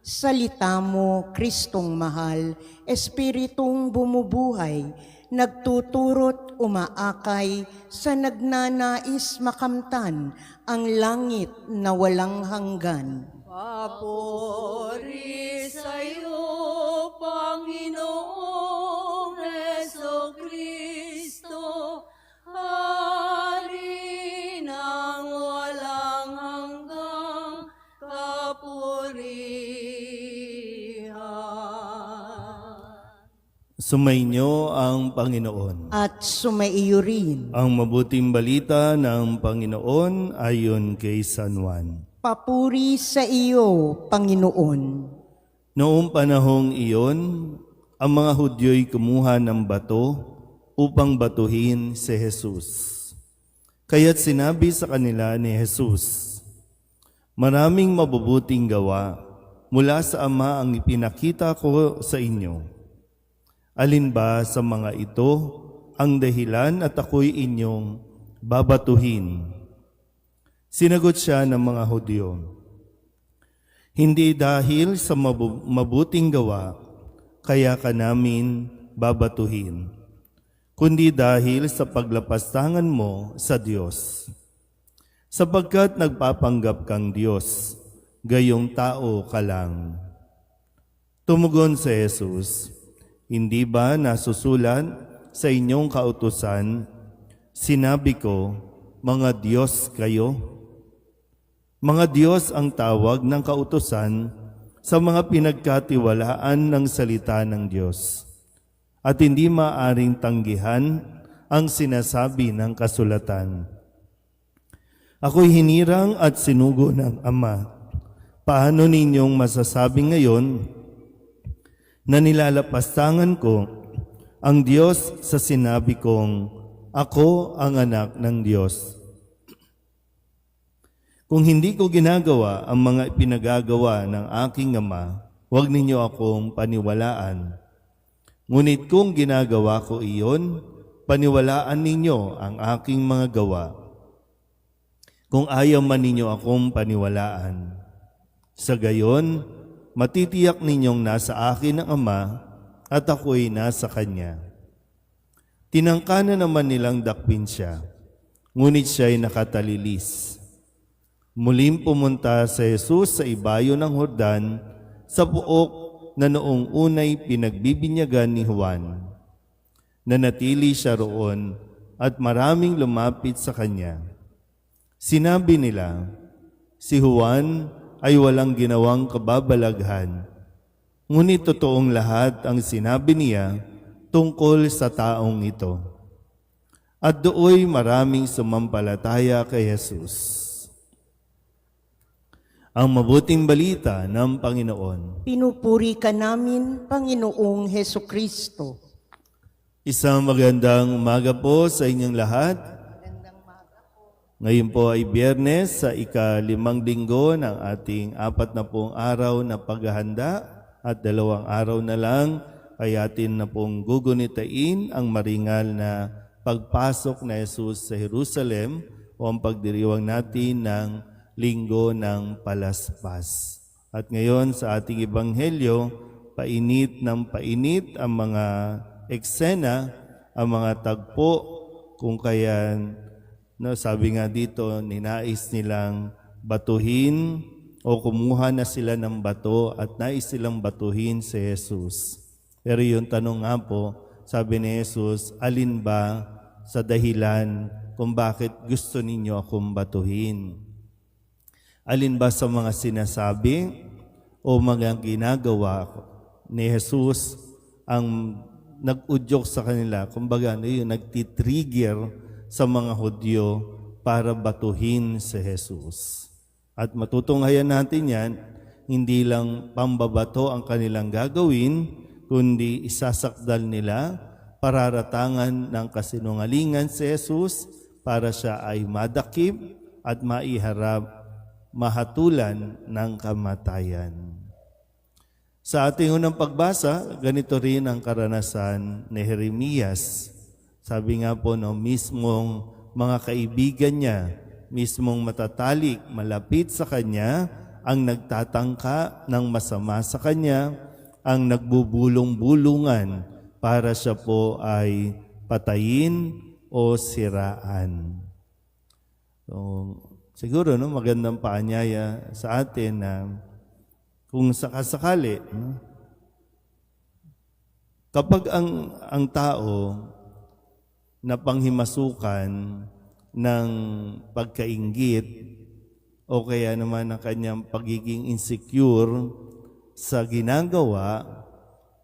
Salita mo, Kristong mahal, Espiritong bumubuhay, nagtuturo't umaakay sa nagnanais makamtan ang langit na walang hanggan. Papuri sa'yo, Panginoong Jesucristo, Hari ng walang hanggang kapurihan. Sumainyo ang Panginoon. At sumaiyo rin. Ang mabuting balita ng Panginoon ayon kay San Juan. Papuri sa iyo, Panginoon. Noong panahong iyon, ang mga Hudyo'y kumuha ng bato upang batuhin si Jesus. Kaya't sinabi sa kanila ni Jesus, "Maraming mabubuting gawa mula sa Ama ang ipinakita ko sa inyo. Alin ba sa mga ito ang dahilan at ako'y inyong babatuhin?" Sinagot siya ng mga Hudyo, "Hindi dahil sa mabuting gawa, kaya ka namin babatuhin, kundi dahil sa paglapastangan mo sa Diyos. Sapagkat nagpapanggap kang Diyos, gayong tao ka lang." Tumugon si Jesus, "Hindi ba nasusulat sa inyong kautusan, sinabi ko, mga Diyos kayo? Mga Diyos ang tawag ng kautusan sa mga pinagkatiwalaan ng salita ng Diyos, at hindi maaring tanggihan ang sinasabi ng kasulatan. Ako'y hinirang at sinugo ng Ama. Paano ninyong masasabi ngayon na nilalapastangan ko ang Diyos sa sinabi kong, ako ang anak ng Diyos? Kung hindi ko ginagawa ang mga ipinagagawa ng aking Ama, huwag ninyo akong paniwalaan. Ngunit kung ginagawa ko iyon, paniwalaan ninyo ang aking mga gawa. Kung ayaw man ninyo akong paniwalaan, sa gayon, matitiyak ninyong nasa akin ang Ama at ako'y nasa Kanya." Tinangkana naman nilang dakpin siya, ngunit siya'y nakatalilis. Muling pumunta sa Jesus sa ibayo ng Jordan, sa puok na noong unay pinagbibinyagan ni Juan. Nanatili siya roon at maraming lumapit sa kanya. Sinabi nila, "Si Juan ay walang ginawang kababalaghan, ngunit totoong lahat ang sinabi niya tungkol sa taong ito." At dooy maraming sumampalataya kay Jesus. Ang mabuting balita ng Panginoon. Pinupuri ka namin, Panginoong Hesukristo. Isang magandang umaga po sa inyong lahat. Ngayon po ay Biyernes sa ika-5 linggo ng ating 40 araw na paghahanda at 2 araw na lang ay atin na pong gugunitain ang maringal na pagpasok na Jesus sa Jerusalem o ang pagdiriwang natin ng Linggo ng Palaspas. At ngayon sa ating Ebanghelyo, painit ng painit ang mga eksena, ang mga tagpo, kung kaya sabi nga dito, ninais nilang batuhin o kumuha na sila ng bato at nais silang batuhin si Jesus. Pero yung tanong nga po, sabi ni Jesus, alin ba sa dahilan kung bakit gusto ninyo akong batuhin? Alin ba sa mga sinasabi o mga ginagawa ni Jesus ang nag-udyok sa kanila? Kumbaga, nagtitrigger sa mga Hudyo para batuhin si Jesus. At matutunghayan natin yan, hindi lang pambabato ang kanilang gagawin, kundi isasakdal nila, pararatangan ng kasinungalingan si Jesus para siya ay madakip at maiharap, mahatulan ng kamatayan. Sa ating unang pagbasa, ganito rin ang karanasan ni Jeremias. Sabi nga po, mismong mga kaibigan niya, mismong matatalik, malapit sa kanya, ang nagtatangka ng masama sa kanya, ang nagbubulong-bulungan para siya po ay patayin o siraan. So, siguro magandang paanyaya sa atin na kung sakasakali, kapag ang tao na panghimasukan ng pagkainggit o kaya naman ang kanyang pagiging insecure sa ginagawa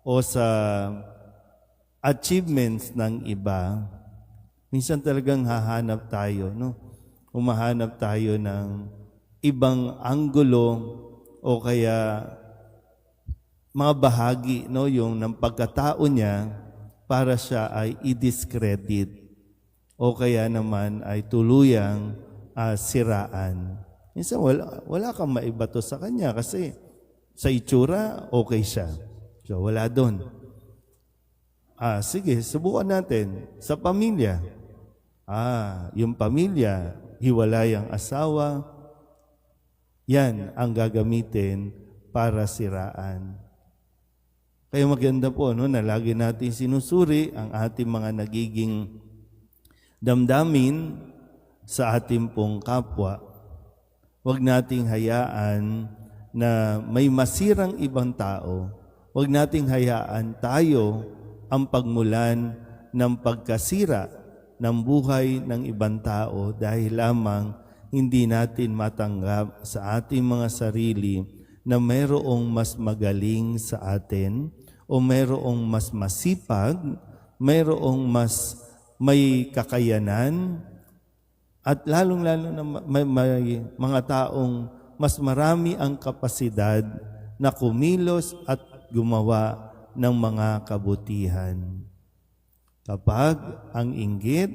o sa achievements ng iba, minsan talagang hahanap tayo, Humahanap tayo ng ibang anggulo o kaya mga bahagi, yung ng pagkatao niya para siya ay i-discredit o kaya naman ay tuluyang siraan. Minsan wala kang maibato sa kanya kasi sa itsura, okay siya. So wala doon. Sige, subukan natin. Sa pamilya. Yung pamilya, hiwalay ang asawa, yan ang gagamitin para siraan. Kaya maganda po na lagi natin sinusuri ang ating mga nagiging damdamin sa ating pong kapwa. Huwag nating hayaan na may masirang ibang tao. Huwag nating hayaan tayo ang pagmulan ng pagkasira ng buhay ng ibang tao dahil lamang hindi natin matanggap sa ating mga sarili na mayroong mas magaling sa atin o mayroong mas masipag, mayroong mas may kakayanan at lalong-lalo na may mga taong mas marami ang kapasidad na kumilos at gumawa ng mga kabutihan. Kapag ang inggit,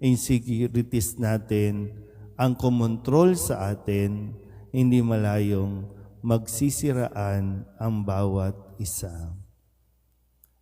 insecurities natin, ang kumontrol sa atin, hindi malayong magsisiraan ang bawat isa.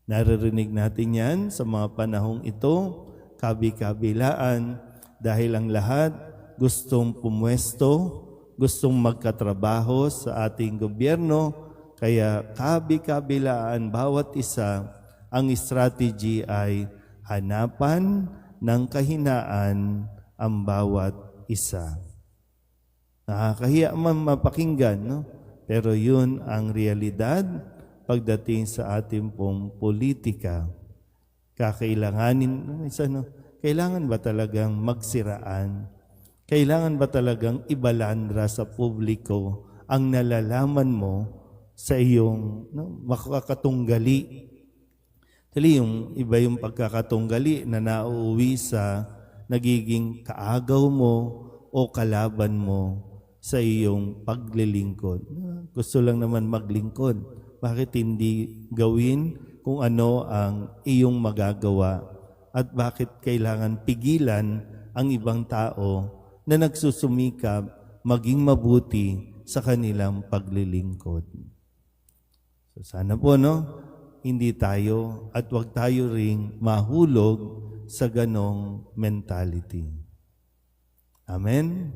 Naririnig natin yan sa mga panahong ito, kabi-kabilaan, dahil ang lahat gustong pumwesto, gustong magkatrabaho sa ating gobyerno, kaya kabi-kabilaan bawat isa, ang strategy ay hanapan ng kahinaan ang bawat isa. Nakakahiya man mapakinggan, pero yun ang realidad pagdating sa ating pong politika. Kailangan ba talagang magsiraan? Kailangan ba talagang ibalandra sa publiko ang nalalaman mo sa iyong makakatunggali? Dali yung iba yung pagkakatunggali na nauuwi sa nagiging kaagaw mo o kalaban mo sa iyong paglilingkod. Gusto lang naman maglingkod. Bakit hindi gawin kung ano ang iyong magagawa? At bakit kailangan pigilan ang ibang tao na nagsusumikap maging mabuti sa kanilang paglilingkod? So sana po, hindi tayo at wag tayo ring mahulog sa ganong mentality. Amen?